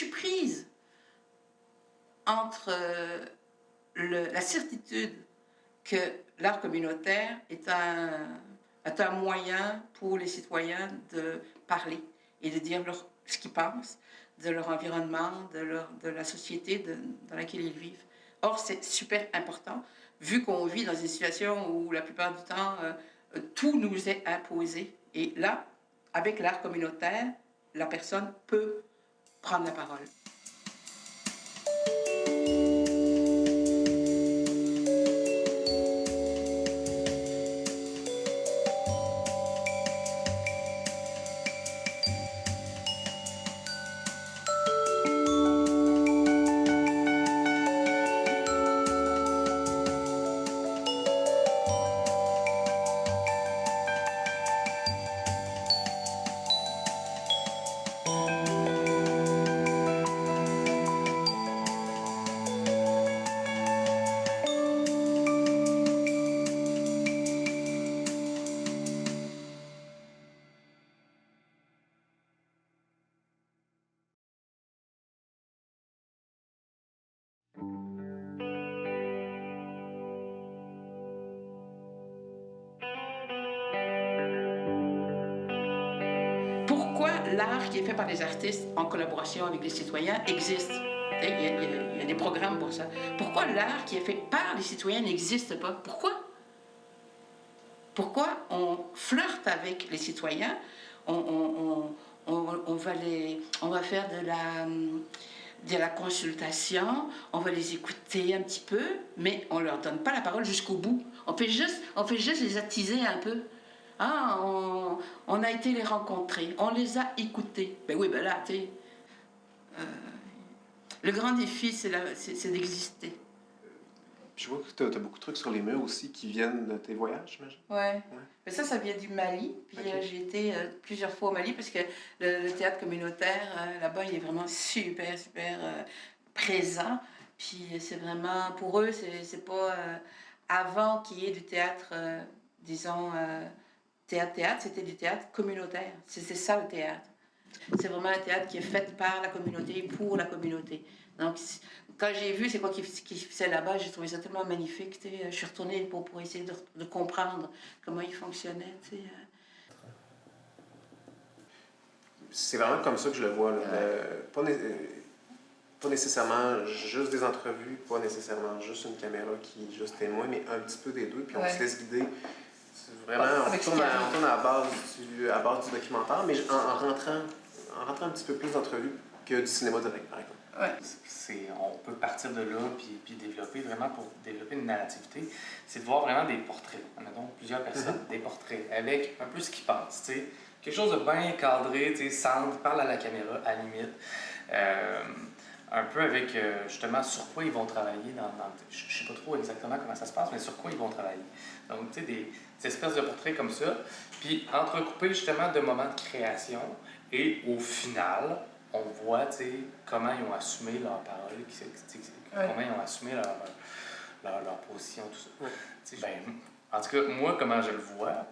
prise entre la certitude que l'art communautaire est un moyen pour les citoyens de parler et de dire ce qu'ils pensent de leur environnement, de la société dans laquelle ils vivent. Or, c'est super important, vu qu'on vit dans une situation où la plupart du temps, tout nous est imposé. Et là, avec l'art communautaire, la personne peut prendre la parole. Pourquoi l'art qui est fait par les artistes en collaboration avec les citoyens existe? Il y a des programmes pour ça. Pourquoi l'art qui est fait par les citoyens n'existe pas? Pourquoi? Pourquoi on flirte avec les citoyens? On va faire de la consultation, on va les écouter un petit peu, mais on ne leur donne pas la parole jusqu'au bout. On fait juste les attiser un peu. Ah, on a été les rencontrer, on les a écoutés. Ben oui, ben là, tu sais, le grand défi, c'est d'exister. Je vois que tu as beaucoup de trucs sur les murs aussi qui viennent de tes voyages, j'imagine. Ouais. Mais ça vient du Mali. Puis okay. J'ai été plusieurs fois au Mali parce que le théâtre communautaire, là-bas, il est vraiment super présent. Puis c'est vraiment, pour eux, c'est pas avant qu'il y ait du théâtre, disons, théâtre, c'était du théâtre communautaire. C'est ça le théâtre. C'est vraiment un théâtre qui est fait par la communauté, pour la communauté. Donc, quand j'ai vu c'est quoi qui se faisait là-bas, j'ai trouvé ça tellement magnifique. Je suis retournée pour essayer de comprendre comment il fonctionnait. C'est vraiment comme ça que je le vois. Là. Pas nécessairement juste des entrevues, pas nécessairement juste une caméra qui est juste témoin, mais un petit peu des deux, puis on se laisse guider. Vraiment, on retourne à la base du documentaire, mais en rentrant un petit peu plus d'entrevues que du cinéma direct, par exemple. Ouais. On peut partir de là puis développer vraiment pour développer une narrativité. C'est de voir vraiment des portraits. Mettons plusieurs personnes, des portraits avec un peu ce qu'ils pensent. T'sais. Quelque chose de bien cadré, centre, parle à la caméra à la limite. Un peu avec justement sur quoi ils vont travailler je ne sais pas trop exactement comment ça se passe, mais sur quoi ils vont travailler. Donc, tu sais, des espèces de portraits comme ça, puis entrecoupés justement de moments de création, et au final, on voit, tu sais, comment ils ont assumé leur parole, comment ils ont assumé leur position, tout ça. Ouais. Ben, en tout cas, moi, comment je le vois,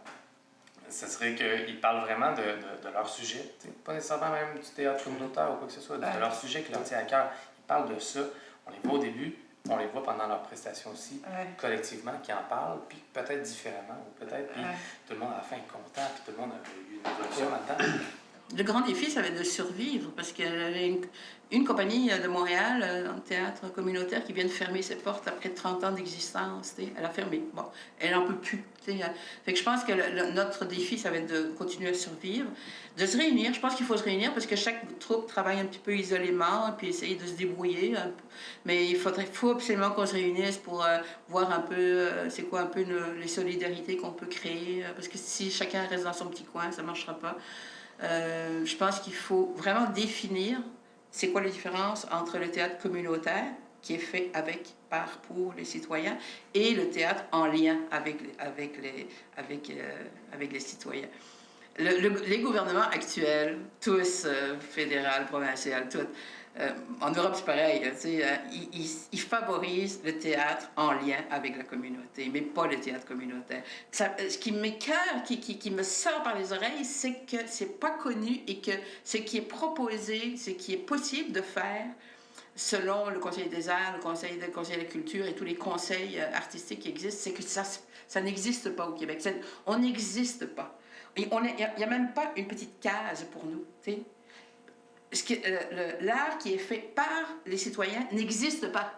ce serait qu'ils parlent vraiment de leur sujet, pas nécessairement même du théâtre communautaire ou quoi que ce soit, de leur sujet qui leur tient à cœur. Ils parlent de ça, on les voit au début, on les voit pendant leur prestation aussi, collectivement, qui en parlent, puis peut-être différemment, ou peut-être, puis tout le monde à la fin est content, puis tout le monde a eu une évolution là-dedans. Le grand défi, ça va être de survivre, parce qu'il y avait une compagnie de Montréal, en théâtre communautaire, qui vient de fermer ses portes après 30 ans d'existence. Elle a fermé. Bon, elle n'en peut plus. Fait que je pense que notre défi, ça va être de continuer à survivre, de se réunir. Je pense qu'il faut se réunir parce que chaque troupe travaille un petit peu isolément, puis essayer de se débrouiller. Mais il faut absolument qu'on se réunisse pour voir un peu, c'est quoi un peu les solidarités qu'on peut créer. Parce que si chacun reste dans son petit coin, ça ne marchera pas. Je pense qu'il faut vraiment définir c'est quoi la différence entre le théâtre communautaire qui est fait pour les citoyens et le théâtre en lien avec les citoyens. Les gouvernements actuels, tous, fédéral, provincial, tous, en Europe, c'est pareil, ils favorisent le théâtre en lien avec la communauté, mais pas le théâtre communautaire. Ce qui m'écoeure, qui me sort par les oreilles, c'est que c'est pas connu et que ce qui est proposé, ce qui est possible de faire, selon le Conseil des arts, le Conseil de la culture et tous les conseils artistiques qui existent, c'est que ça n'existe pas au Québec. On n'existe pas. Il n'y a même pas une petite case pour nous. L'art qui est fait par les citoyens n'existe pas.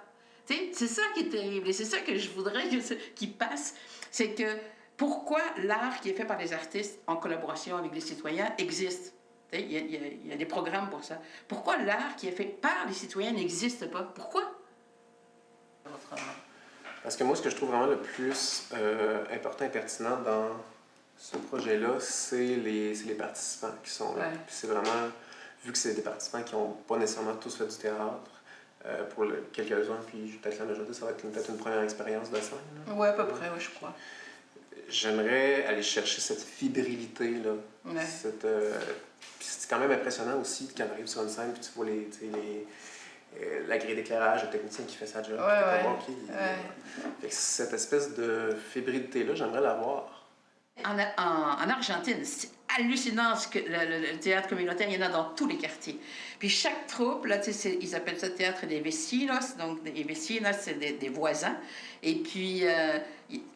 C'est ça qui est terrible et c'est ça que je voudrais qu'il passe. C'est que pourquoi l'art qui est fait par les artistes en collaboration avec les citoyens existe? Il y a des programmes pour ça. Pourquoi l'art qui est fait par les citoyens n'existe pas? Pourquoi? Parce que moi, ce que je trouve vraiment le plus important et pertinent dans ce projet-là, c'est les participants qui sont là. Puis c'est vraiment, vu que c'est des participants qui n'ont pas nécessairement tous fait du théâtre, pour quelques-uns, puis peut-être la majorité, ça va être peut-être une première expérience de scène. Oui, à peu près, oui, je crois. J'aimerais aller chercher cette fébrilité-là. Ouais. C'est quand même impressionnant aussi quand on arrive sur une scène puis tu vois la grille d'éclairage, le technicien qui fait sa job. Cette espèce de fébrilité-là, j'aimerais l'avoir. En Argentine, c'est hallucinant le théâtre communautaire, il y en a dans tous les quartiers. Puis chaque troupe, là, ils appellent ça théâtre des vecinos, donc des vecinos, c'est des voisins. Et puis,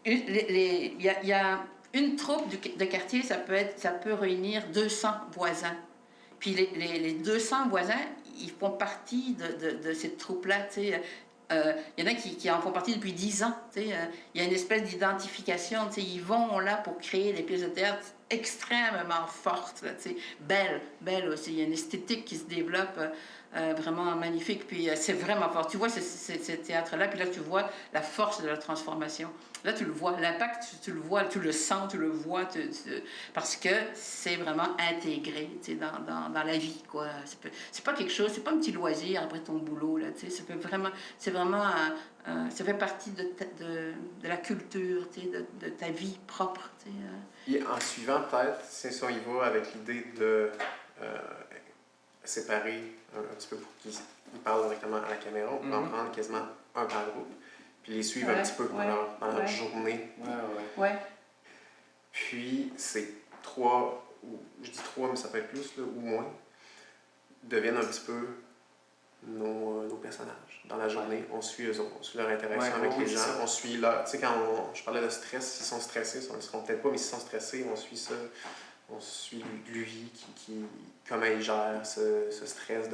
il y a une troupe de quartier, ça peut réunir 200 voisins. Puis les 200 voisins, ils font partie de cette troupe-là, tu sais. Il y en a qui en font partie depuis 10 ans. Il y a une espèce d'identification. Ils vont là pour créer des pièces de théâtre extrêmement fortes, belles aussi. Il y a une esthétique qui se développe vraiment magnifique. Puis c'est vraiment fort. Tu vois ce théâtre-là, puis là tu vois la force de la transformation. Là tu le vois, l'impact, tu le vois, tu le sens, tu le vois, parce que c'est vraiment intégré dans la vie, quoi. C'est pas quelque chose, c'est pas un petit loisir après ton boulot, là, c'est vraiment ça fait partie de la culture, de ta vie propre. Et en suivant, peut-être, si on y va avec l'idée de séparer un petit peu pour qu'ils parlent directement à la caméra, on peut en prendre quasiment un par groupe, puis les suivre un petit peu dans leur journée. Puis ces 3, ou je dis 3, mais ça peut être plus, là, ou moins, deviennent un petit peu nos personnages. Dans la journée, on suit eux autres, on suit leur interaction avec les gens, on suit leur... Tu sais, quand je parlais de stress, s'ils sont stressés, ils ne le seront peut-être pas, mais s'ils sont stressés, on suit ça. On suit lui, comment il gère ce stress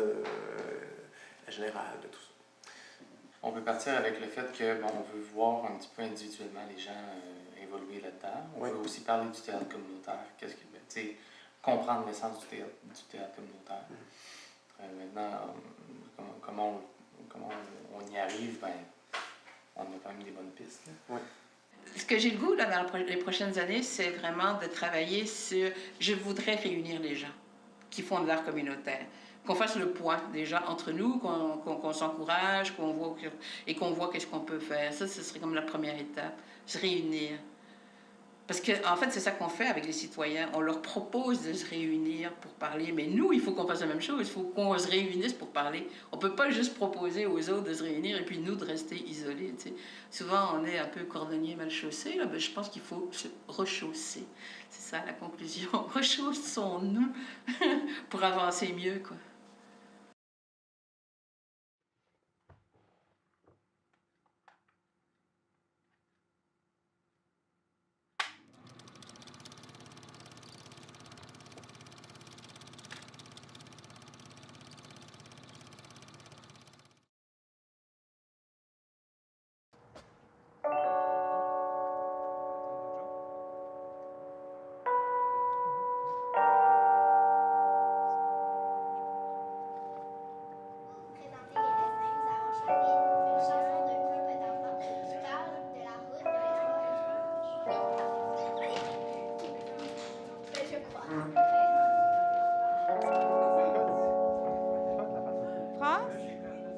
général de tout ça. On peut partir avec le fait que on veut voir un petit peu individuellement les gens évoluer là-dedans. On veut aussi parler du théâtre communautaire. Comprendre l'essence du théâtre communautaire. Maintenant, comment on y arrive, on a quand même des bonnes pistes. Ce que j'ai le goût là, dans les prochaines années, c'est vraiment de travailler sur... Je voudrais réunir les gens qui font de l'art communautaire, qu'on fasse le point déjà entre nous, qu'on s'encourage, qu'on voit qu'est-ce qu'on peut faire. Ça, ce serait comme la première étape, se réunir. Parce qu'en fait, c'est ça qu'on fait avec les citoyens. On leur propose de se réunir pour parler, mais nous, il faut qu'on fasse la même chose. Il faut qu'on se réunisse pour parler. On ne peut pas juste proposer aux autres de se réunir et puis nous de rester isolés. T'sais. Souvent, on est un peu cordonnier mal chaussé. Là, ben, je pense qu'il faut se rechausser. C'est ça la conclusion. Rechaussons-nous pour avancer mieux, quoi.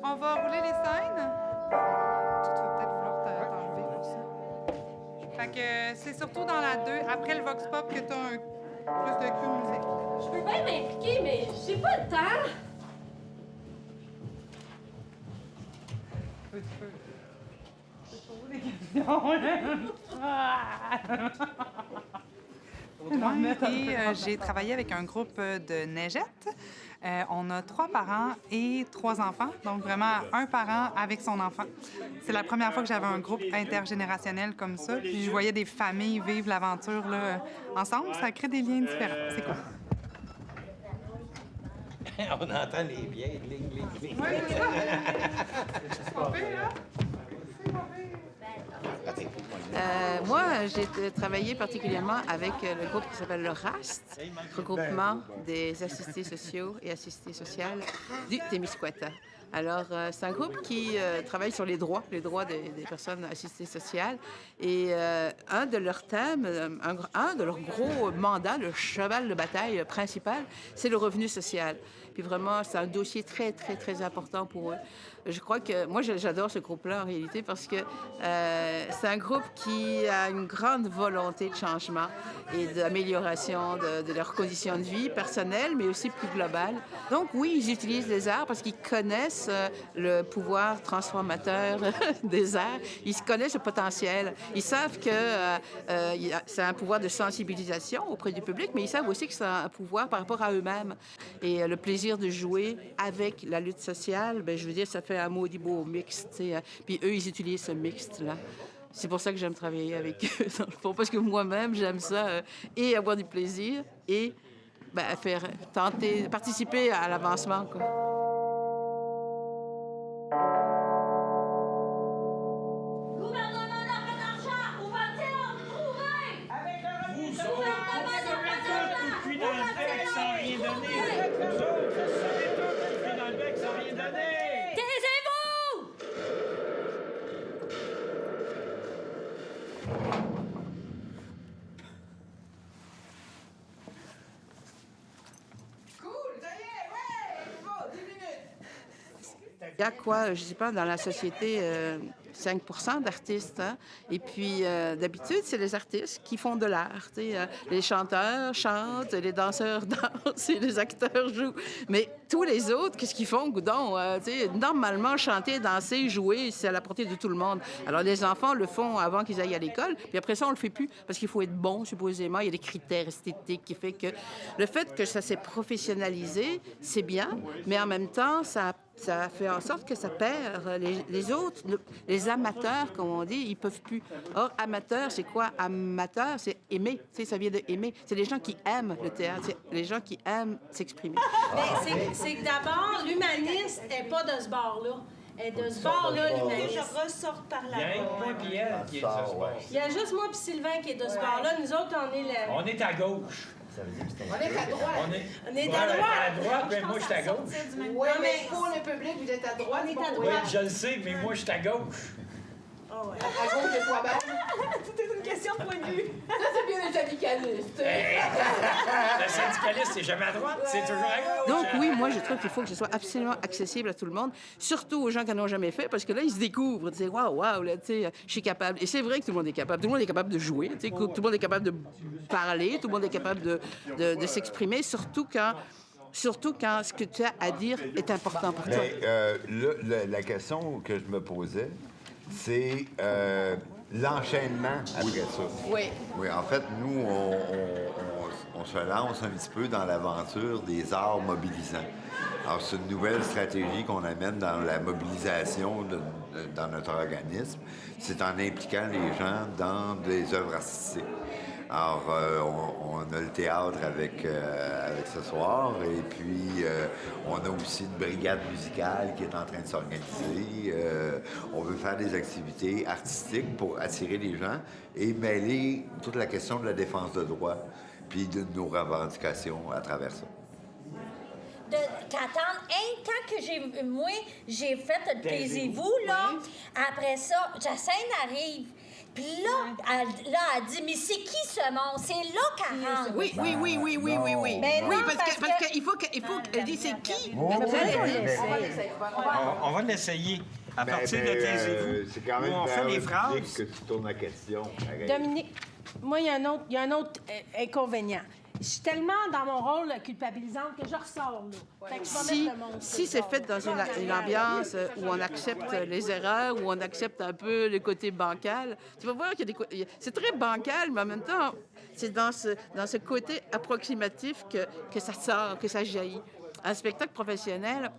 On va rouler les scènes. Tu vas peut-être vouloir t'enlever pour ça. Fait que c'est surtout dans la 2, après le Vox Pop, que t'as plus de cue de musique. Je peux bien m'impliquer, mais j'ai pas le temps. Et j'ai travaillé avec un groupe de neigettes. On a 3 parents et 3 enfants, donc vraiment un parent avec son enfant. C'est la première fois que j'avais un groupe intergénérationnel comme ça. Puis je voyais des familles vivre l'aventure là, ensemble. Ça crée des liens différents. C'est cool. On entend les vieilles lignes. Oui, c'est ça. C'est pas pire, là. Moi, j'ai travaillé particulièrement avec le groupe qui s'appelle le RAST, regroupement des assistés sociaux et assistées sociales du Témiscouata. Alors, c'est un groupe qui travaille sur les droits des personnes assistées sociales. Et un de leurs thèmes, un de leurs gros mandats, le cheval de bataille principal, c'est le revenu social. Puis vraiment, c'est un dossier très, très, très important pour eux. Je crois que... Moi, j'adore ce groupe-là, en réalité, parce que c'est un groupe qui a une grande volonté de changement et d'amélioration de leurs conditions de vie personnelles, mais aussi plus globales. Donc, oui, ils utilisent les arts parce qu'ils connaissent le pouvoir transformateur des arts. Ils connaissent le potentiel. Ils savent que c'est un pouvoir de sensibilisation auprès du public, mais ils savent aussi que c'est un pouvoir par rapport à eux-mêmes. Et le plaisir de jouer avec la lutte sociale, bien, je veux dire, ça fait un maudit beau mixte. Puis eux, ils utilisent ce mixte-là. C'est pour ça que j'aime travailler avec eux, dans le fond, parce que moi-même, j'aime ça, et avoir du plaisir, et participer à l'avancement, quoi. Gouvernement n'a pas d'argent, où va-t-il en trouver? Avec le revenu social, dans le bec sans rien donner. Vous autres, vous savez tout, dans le bec sans rien donner. Taisez-vous! Il y a quoi, je ne sais pas, dans la société, 5 % d'artistes. Hein? Et puis, d'habitude, c'est les artistes qui font de l'art. Les chanteurs chantent, les danseurs dansent et les acteurs jouent. Mais tous les autres, qu'est-ce qu'ils font, goudon? Normalement, chanter, danser, jouer, c'est à la portée de tout le monde. Alors, les enfants le font avant qu'ils aillent à l'école, puis après ça, on le fait plus parce qu'il faut être bon, supposément. Il y a des critères esthétiques qui fait que... Le fait que ça s'est professionnalisé, c'est bien, mais en même temps, ça fait en sorte que ça perd les autres, les amateurs, comme on dit, ils peuvent plus. Or, amateur, c'est quoi? Amateur, c'est aimer. Tu sais, ça vient de aimer. C'est les gens qui aiment le théâtre, c'est les gens qui aiment s'exprimer. Mais c'est que d'abord, l'humaniste n'est pas de ce bord-là. Et de ce bord-là, l'humaniste. Je ressors par là. Il y a un moi et elle qui est de ce bord. Il y a juste moi et Sylvain qui est de ce bord-là. Nous autres, on est là. On est à gauche. On est à droite. On est à droite. À droite, mais moi, je suis à gauche. Oui, mais pour le public, vous êtes à droite. On est à Oui, droite. je le sais, mais moi, je suis à gauche. Oh, ouais. À gauche de toi-même. Tout est une question de point de vue. Ça, c'est bien les syndicalistes. Le syndicaliste, c'est jamais à droite, c'est toujours à gauche. Donc oui, moi, je trouve qu'il faut que ce soit absolument accessible à tout le monde, surtout aux gens qui n'en ont jamais fait, parce que là, ils se découvrent. Tu sais, waouh, là, tu sais, je suis capable. Et c'est vrai que tout le monde est capable. Tout le monde est capable de jouer. Tu sais, tout le monde est capable de parler. Tout le monde est capable de s'exprimer, surtout quand ce que tu as à dire est important pour toi. La question que je me posais, c'est l'enchaînement après ça. Oui. Oui, en fait, nous, on se lance un petit peu dans l'aventure des arts mobilisants. Alors, c'est une nouvelle stratégie qu'on amène dans la mobilisation dans notre organisme. C'est en impliquant les gens dans des œuvres artistiques. Alors, on a le théâtre avec ce soir, et puis on a aussi une brigade musicale qui est en train de s'organiser. On veut faire des activités artistiques pour attirer les gens et mêler toute la question de la défense de droits, puis de nos revendications à travers ça. T'attends, tant que j'ai fait le taisez-vous, là, après ça, Jacinthe arrive. Puis là, elle dit, mais c'est qui ce monde? C'est là qu'elle rentre. Oui. Mais Oui, non, parce qu'il faut qu'elle dise c'est qui. On va l'essayer. À partir de taisez-vous, c'est quand même on fait les phrases. Que tu tournes la question. Dominique, moi, il y a un autre inconvénient. je suis tellement dans mon rôle culpabilisante que je ressors, là. Fait que je vais mettre le monde. Si c'est fait dans une ambiance où on accepte les erreurs, où on accepte un peu le côté bancal, tu vas voir qu'il y a c'est très bancal, mais en même temps, c'est dans ce côté approximatif que ça sort, que ça jaillit. Un spectacle professionnel,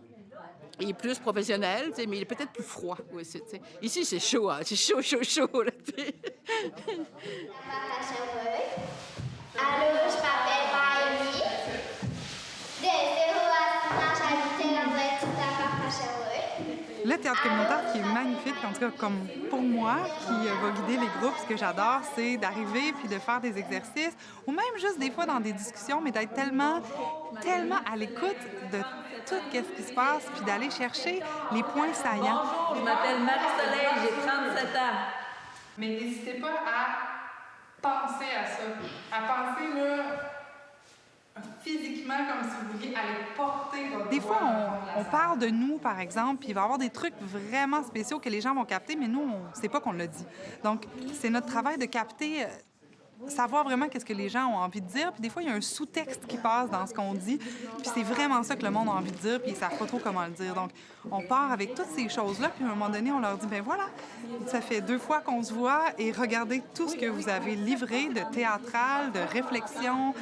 il est plus professionnel, mais il est peut-être plus froid aussi. T'sais. Ici, c'est chaud, hein? C'est chaud, là, t'sais. Allô, je m'appelle Maëlie. De 0 à 6 ans, j'habitais dans un petit appart à Sherbrooke. Le théâtre communautaire, qui est magnifique, en tout cas comme pour moi, qui va guider les groupes, ce que j'adore, c'est d'arriver puis de faire des exercices, ou même juste des fois dans des discussions, mais d'être tellement à l'écoute de tout ce qui se passe, puis d'aller chercher les points saillants. Bonjour, je m'appelle Marie-Soleil, j'ai 37 ans. Mais n'hésitez pas à penser à ça, à penser là, physiquement comme si vous vouliez aller porter votre voix. Des fois, on parle de nous, par exemple, puis il va y avoir des trucs vraiment spéciaux que les gens vont capter, mais nous, on ne sait pas qu'on l'a dit. Donc, c'est notre travail de capter, savoir vraiment qu'est-ce que les gens ont envie de dire. Puis des fois, il y a un sous-texte qui passe dans ce qu'on dit, puis c'est vraiment ça que le monde a envie de dire, puis ils ne savent pas trop comment le dire. Donc, on part avec toutes ces choses-là, puis à un moment donné, on leur dit, ben voilà, ça fait 2 fois qu'on se voit, et regardez tout ce que vous avez livré de théâtral, de réflexion,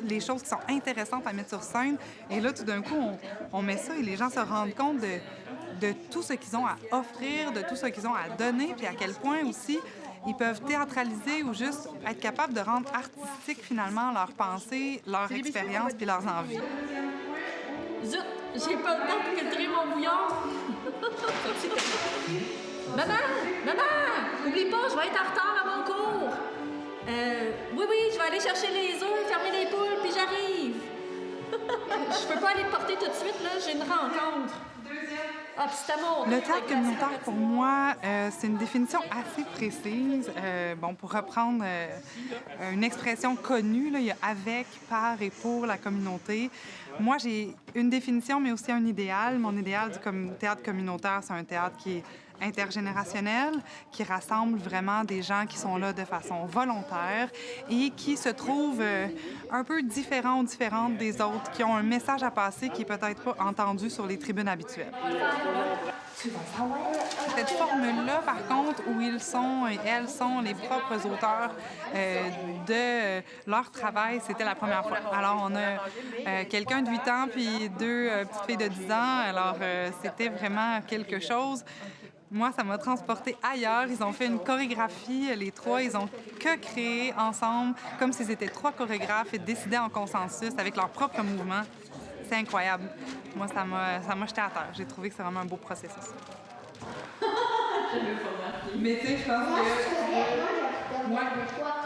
les choses qui sont intéressantes à mettre sur scène. Et là, tout d'un coup, on met ça, et les gens se rendent compte de tout ce qu'ils ont à offrir, de tout ce qu'ils ont à donner, puis à quel point aussi ils peuvent théâtraliser ou juste être capables de rendre artistique, finalement, leurs pensées, leur expérience puis leurs envies. Zut, j'ai pas le temps de filtrer mon bouillon. Maman, oublie pas, je vais être en retard à mon cours. Oui, je vais aller chercher les œufs, fermer les poules, puis j'arrive. Je peux pas aller te porter tout de suite, là, j'ai une rencontre. Ah, le théâtre communautaire, pour moi, c'est une définition assez précise. Pour reprendre une expression connue, là, il y a avec, par et pour la communauté. Moi, j'ai une définition, mais aussi un idéal. Mon idéal du théâtre communautaire, c'est un théâtre qui est intergénérationnel, qui rassemble vraiment des gens qui sont là de façon volontaire et qui se trouvent un peu différents ou différentes des autres, qui ont un message à passer qui est peut-être pas entendu sur les tribunes habituelles. Cette formule-là, par contre, où ils sont et elles sont les propres auteurs de leur travail, c'était la première fois. Alors, on a quelqu'un de 8 ans puis 2 petites filles de 10 ans. Alors, c'était vraiment quelque chose. Moi, ça m'a transportée ailleurs. Ils ont fait une chorégraphie, les 3. Ils ont co-créé ensemble, comme s'ils étaient 3 chorégraphes et décidaient en consensus avec leurs propres mouvements. C'est incroyable. Moi, ça m'a jeté à terre. J'ai trouvé que c'est vraiment un beau processus. Mais tu sais, je pense que... Ouais.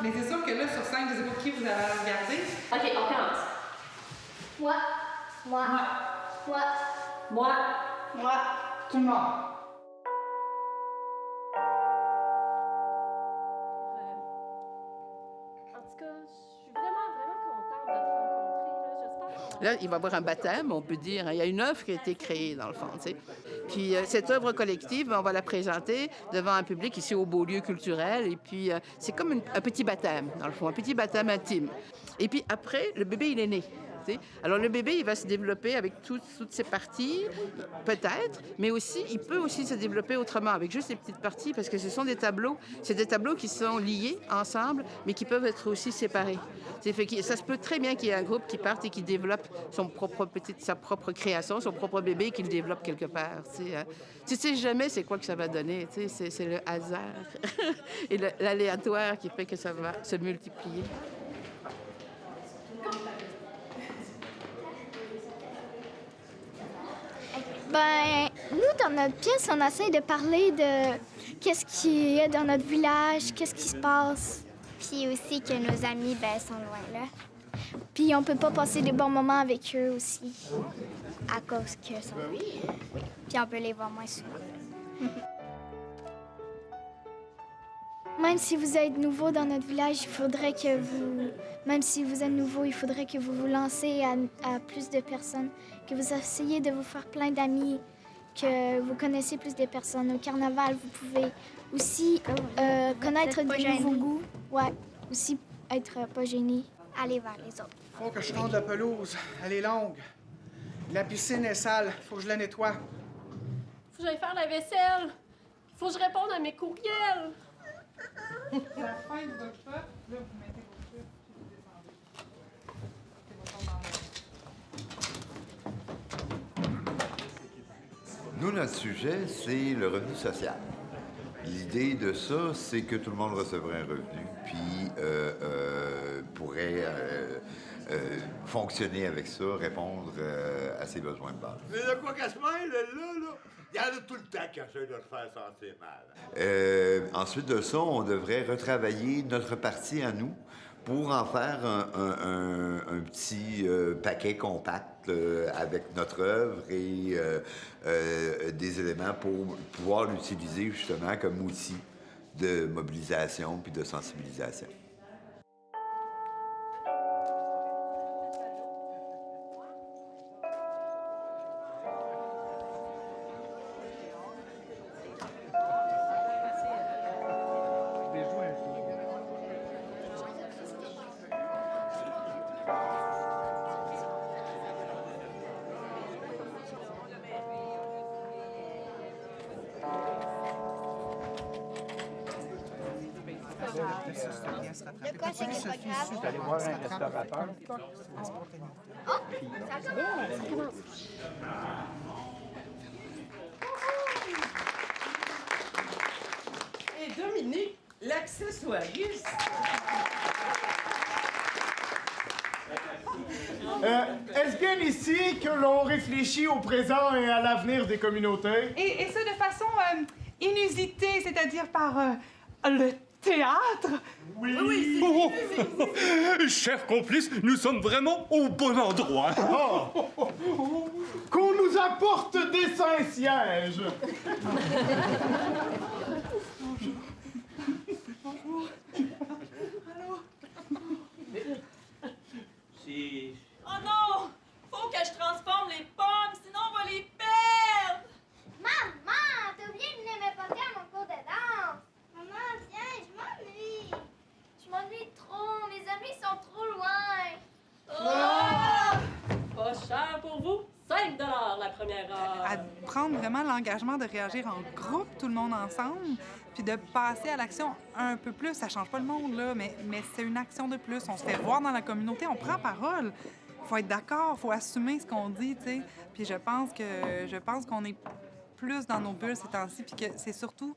Mais c'est sûr que là, sur scène, je ne sais pas qui vous allez regarder. OK, on commence. Moi. Tout le monde. Là, il va y avoir un baptême, on peut dire. Il y a une œuvre qui a été créée, dans le fond, tu sais. Puis cette œuvre collective, on va la présenter devant un public ici au Beaulieu culturel. Et puis, c'est comme un petit baptême, dans le fond, un petit baptême intime. Et puis après, le bébé, il est né. Alors, le bébé, il va se développer avec toutes ses parties, peut-être, mais aussi, il peut aussi se développer autrement, avec juste les petites parties, parce que ce sont des tableaux. C'est des tableaux qui sont liés ensemble, mais qui peuvent être aussi séparés. Ça se peut très bien qu'il y ait un groupe qui parte et qui développe sa propre création, son propre bébé, qu'il développe quelque part. Tu sais jamais c'est quoi que ça va donner. C'est le hasard et l'aléatoire qui fait que ça va se multiplier. Nous, dans notre pièce, on essaie de parler de qu'est-ce qu'il y a dans notre village, qu'est-ce qui se passe. Puis aussi que nos amis, sont loin là. Puis on peut pas passer des bons moments avec eux aussi, à cause que sont loin. Oui. Puis on peut les voir moins souvent. Même si vous êtes nouveau dans notre village, il faudrait que vous... Même si vous êtes nouveau, il faudrait que vous vous lancez à plus de personnes, que vous essayez de vous faire plein d'amis, que vous connaissez plus de personnes. Au carnaval, vous pouvez aussi connaître de nouveaux goûts. Ouais, aussi être pas gêné. aller vers les autres. Faut que je ronde la pelouse. Elle est longue. La piscine est sale. Faut que je la nettoie. Faut que j'aille faire la vaisselle. Faut que je réponde à mes courriels. À la fin de votre shot, là, vous mettez vos trucs, puis vous descendez. Nous, notre sujet, c'est le revenu social. L'idée de ça, c'est que tout le monde recevrait un revenu, puis pourrait fonctionner avec ça, répondre à ses besoins de base. Mais de quoi qu'elle se mêle, là? Il y en a tout le temps qui essaie de se faire sentir mal. Ensuite de ça, on devrait retravailler notre partie à nous pour en faire un petit paquet compact avec notre œuvre et des éléments pour pouvoir l'utiliser justement comme outil de mobilisation puis de sensibilisation. De quoi c'est que c'est pas grave? Tu allé voir un restaurateur. Oh, ça commence. Et Dominique, l'accessoiriste. Est-ce bien ici que l'on réfléchit au présent et à l'avenir des communautés? Et ça de façon inusitée, c'est-à-dire par le théâtre? Oui. Chers complices, nous sommes vraiment au bon endroit. Qu'on nous apporte des Saint-Sièges. Oh non! Faut que je transforme les pommes, sinon on va les perdre! Maman, t'as oublié de venir m'apporter à mon cours de danse. Maman, viens, je m'ennuie. Je m'ennuie trop, mes amis sont trop loin. Pas cher pour vous? 5 $ la première heure. À prendre vraiment l'engagement de réagir en groupe, tout le monde ensemble, puis de passer à l'action un peu plus. Ça change pas le monde, là, mais c'est une action de plus. On se fait voir dans la communauté, on prend parole. Faut être d'accord, faut assumer ce qu'on dit, tu sais. Puis je pense qu'on est plus dans nos bulles ces temps-ci, puis que c'est surtout...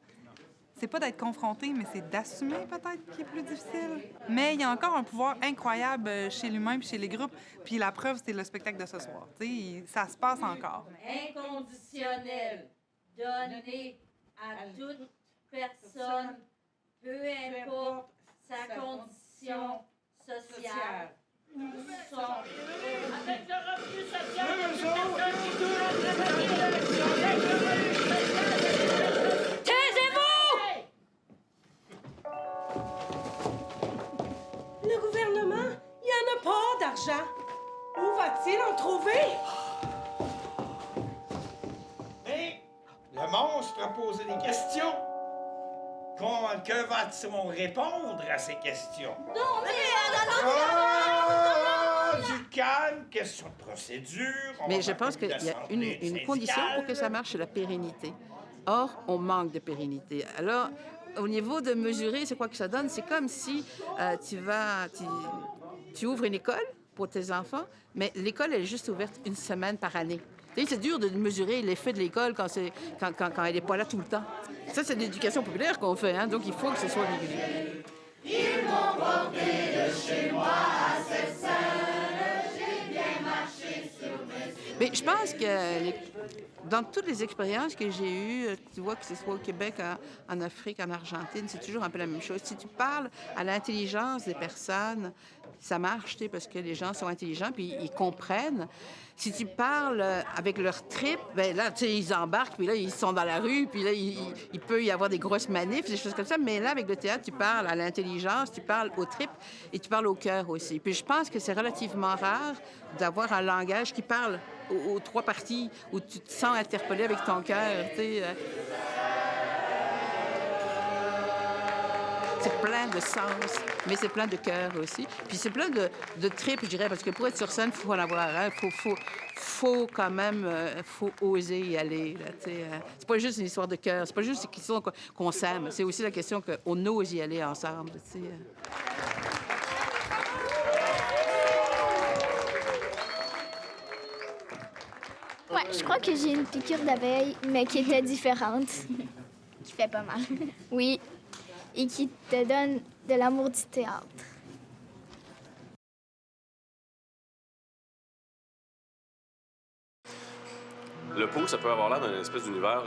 C'est pas d'être confronté, mais c'est d'assumer peut-être qui est plus difficile. Mais il y a encore un pouvoir incroyable chez l'humain puis chez les groupes. Puis la preuve, c'est le spectacle de ce soir. Tu sais, ça se passe encore. Inconditionnel, donné à toute personne, peu importe sa condition sociale. Nous sommes... Avec le revenu social, Taisez-vous! Le gouvernement, il n'y en a pas d'argent. Où va-t-il en trouver? Mais le monstre a posé des questions. Que va-t-on répondre à ces questions? Non, mais... Du calme, question de procédure. Mais je pense qu'il y a une condition pour que ça marche, c'est la pérennité. Or, on manque de pérennité. Alors, au niveau de mesurer, c'est quoi que ça donne? C'est comme si tu ouvres une école pour tes enfants, mais l'école est juste ouverte une semaine par année. Tu sais, c'est dur de mesurer l'effet de l'école quand elle n'est pas là tout le temps. Ça, c'est de l'éducation populaire qu'on fait, hein? Donc il faut que ce soit régulier. Ils m'ont porté de chez moi à cette scène, j'ai bien marché sur mes... Mais je pense que dans toutes les expériences que j'ai eues, tu vois que ce soit au Québec, en Afrique, en Argentine, c'est toujours un peu la même chose. Si tu parles à l'intelligence des personnes, ça marche, tu sais, parce que les gens sont intelligents puis ils comprennent. Si tu parles avec leur trip, ben là, tu sais, ils embarquent, puis là, ils sont dans la rue, puis là, il peut y avoir des grosses manifs, des choses comme ça. Mais là, avec le théâtre, tu parles à l'intelligence, tu parles au trip et tu parles au cœur aussi. Puis je pense que c'est relativement rare d'avoir un langage qui parle aux trois parties, où tu te sens interpellé avec ton cœur, tu sais. c'est plein de sens, mais c'est plein de cœur aussi. Puis c'est plein de tripes, je dirais, parce que pour être sur scène, il faut en avoir un. Faut quand même, faut oser y aller. C'est pas juste une histoire de cœur, c'est pas juste une question qu'on s'aime, c'est aussi la question qu'on ose y aller ensemble. Ouais, je crois que j'ai une piqûre d'abeille, mais qui était différente. Qui fait pas mal. Oui, et qui te donne de l'amour du théâtre. Le pool, ça peut avoir l'air d'un espèce d'univers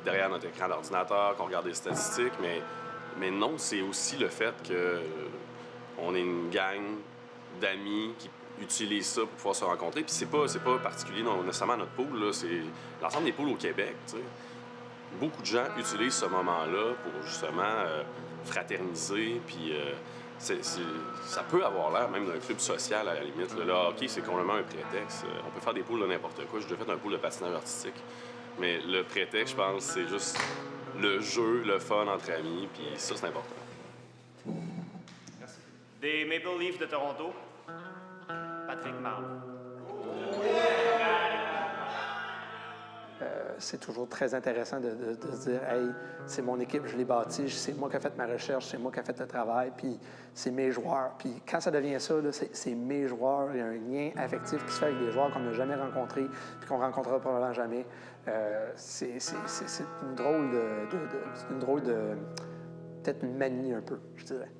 derrière notre écran d'ordinateur, qu'on regarde des statistiques, mais non, c'est aussi le fait qu'on est une gang d'amis qui utilisent ça pour pouvoir se rencontrer. Puis c'est pas particulier nécessairement à notre pool, là, c'est l'ensemble des pools au Québec, tu sais. Beaucoup de gens utilisent ce moment-là pour justement fraterniser, puis ça peut avoir l'air même d'un club social à la limite. Le hockey, c'est complètement un prétexte. On peut faire des poules de n'importe quoi. J'ai déjà fait un pool de patinage artistique. Mais le prétexte, je pense, c'est juste le jeu, le fun entre amis, puis ça, c'est important. Merci. Des Maple Leafs de Toronto, Patrick Marleau. C'est toujours très intéressant de se dire « Hey, c'est mon équipe, je l'ai bâtie, c'est moi qui ai fait ma recherche, c'est moi qui ai fait le travail, puis c'est mes joueurs. » Puis quand ça devient ça, c'est mes joueurs. Il y a un lien affectif qui se fait avec des joueurs qu'on n'a jamais rencontrés puis qu'on ne rencontrera probablement jamais. C'est une drôle de peut-être une manie un peu, je dirais.